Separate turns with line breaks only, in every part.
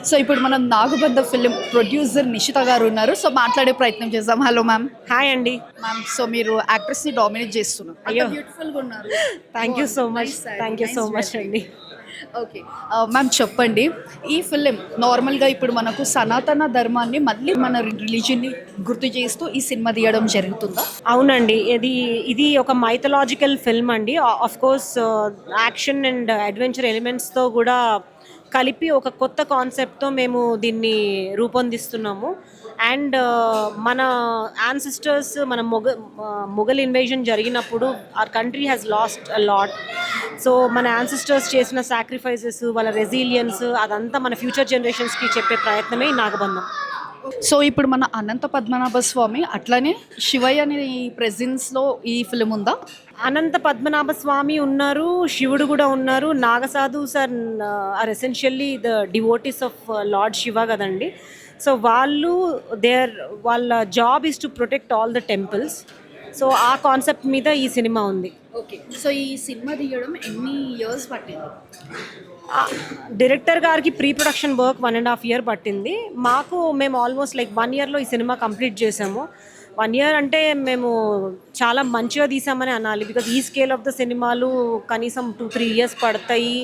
So ఇప్పుడు మనం నాగబంధ film producer నిషిత గారు ఉన్నారు. సో మాట్లాడే ప్రయత్నం చేద్దాం. Hello ma'am.
హాయ్ అండి.
మ్యామ్, సో మీరు యాక్ట్రెస్ని డామినేట్ చేస్తున్నారు.
అయ్యో.
బ్యూటిఫుల్గా ఉన్నారు.
Thank you so much. Thank you so much అండి.
ఓకే మ్యామ్, చెప్పండి. ఈ ఫిలిం నార్మల్గా ఇప్పుడు మనకు సనాతన ధర్మాన్ని మళ్ళీ మన రిలీజియన్ని గుర్తు చేస్తూ ఈ సినిమా తీయడం జరుగుతుందా?
అవునండి, ఇది ఒక మైథలాజికల్ ఫిల్మ్ అండి. Of course action and adventure ఎలిమెంట్స్తో కూడా కలిపి ఒక కొత్త కాన్సెప్ట్తో మేము దీన్ని రూపొందిస్తున్నాము. అండ్ మన యాన్సిస్టర్స్, మన మొఘల్ ఇన్వేజన్ జరిగినప్పుడు our country has lost a lot. So మన యాన్సిస్టర్స్ చేసిన సాక్రిఫైసెస్, వాళ్ళ రెసిలియన్స్, అదంతా మన ఫ్యూచర్ జనరేషన్స్కి చెప్పే ప్రయత్నమే ఈ నాగబంధం.
సో ఇప్పుడు మన అనంత పద్మనాభ స్వామి అట్లానే శివయ్య అనే ప్రెజెన్స్లో ఈ ఫిలిం ఉందా?
అనంత పద్మనాభ స్వామి ఉన్నారు, శివుడు కూడా ఉన్నారు. Naga sadhu sir are essentially the devotees of lord Shiva కదండి. సో వాళ్ళ job is to protect all the temples. So ఆ కాన్సెప్ట్ మీద ఈ సినిమా ఉంది.
ఓకే, సో ఈ సినిమా తీయడం ఎన్ని ఇయర్స్ పట్టింది?
డైరెక్టర్ గారికి ప్రీ ప్రొడక్షన్ వర్క్ 1.5 year పట్టింది. మేము ఆల్మోస్ట్ లైక్ 1 yearలో ఈ సినిమా కంప్లీట్ చేసాము. 1 year అంటే మేము చాలా మంచిగా తీసామని అనాలి. బికాజ్ ఈ స్కేల్ ఆఫ్ ద సినిమాలు కనీసం 2-3 years పడతాయి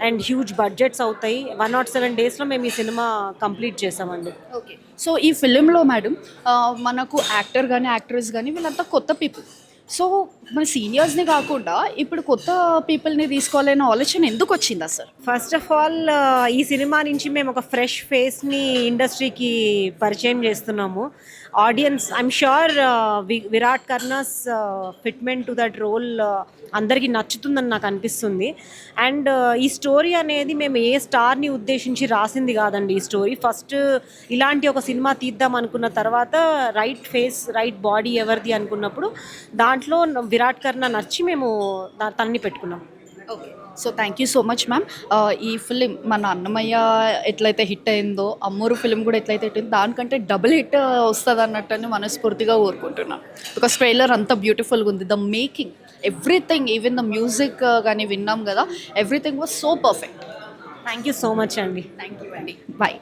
అండ్ హ్యూజ్ బడ్జెట్స్ అవుతాయి. 107 daysలో మేము ఈ సినిమా కంప్లీట్ చేసామండి.
ఓకే, సో ఈ ఫిలింలో మేడం మనకు యాక్టర్ కానీ యాక్ట్రెస్ కానీ వీళ్ళంతా కొత్త పీపుల్. సో మన సీనియర్స్ని కాకుండా ఇప్పుడు కొత్త పీపుల్ని తీసుకోవాలనే ఆలోచన ఎందుకు వచ్చిందా సార్?
ఫస్ట్ ఆఫ్ ఆల్ ఈ సినిమా నుంచి మేము ఒక ఫ్రెష్ ఫేస్ని ఇండస్ట్రీకి పరిచయం చేస్తున్నాము. Audience, I'm sure Virat Karnas fitment to that role అందరికీ నచ్చుతుందని నాకు అనిపిస్తుంది. అండ్ ఈ స్టోరీ అనేది మేము ఏ స్టార్ని ఉద్దేశించి రాసింది కాదండి. ఈ స్టోరీ ఫస్ట్ ఇలాంటి ఒక సినిమా తీద్దాం అనుకున్న తర్వాత రైట్ ఫేస్, రైట్ బాడీ ఎవరిది అనుకున్నప్పుడు దాంట్లో విరాట్ కర్నా నచ్చి మేము తన్ని పెట్టుకున్నాం.
Okay, so thank you so much ma'am. ఈ ఫిలిం మన అన్నమయ్య ఎట్లయితే హిట్ అయిందో, అమ్మూరు ఫిలిం కూడా ఎట్లయితే హిట్ అయిందో దానికంటే డబుల్ హిట్ వస్తుంది అన్నట్టు మనస్ఫూర్తిగా కోరుకుంటున్నాను. బికాస్ ట్రైలర్ అంతా బ్యూటిఫుల్గా ఉంది. The making, everything, even the music కానీ విన్నాం కదా, everything was so perfect.
Thank you so much అండి.
థ్యాంక్ యూ అండి. బాయ్.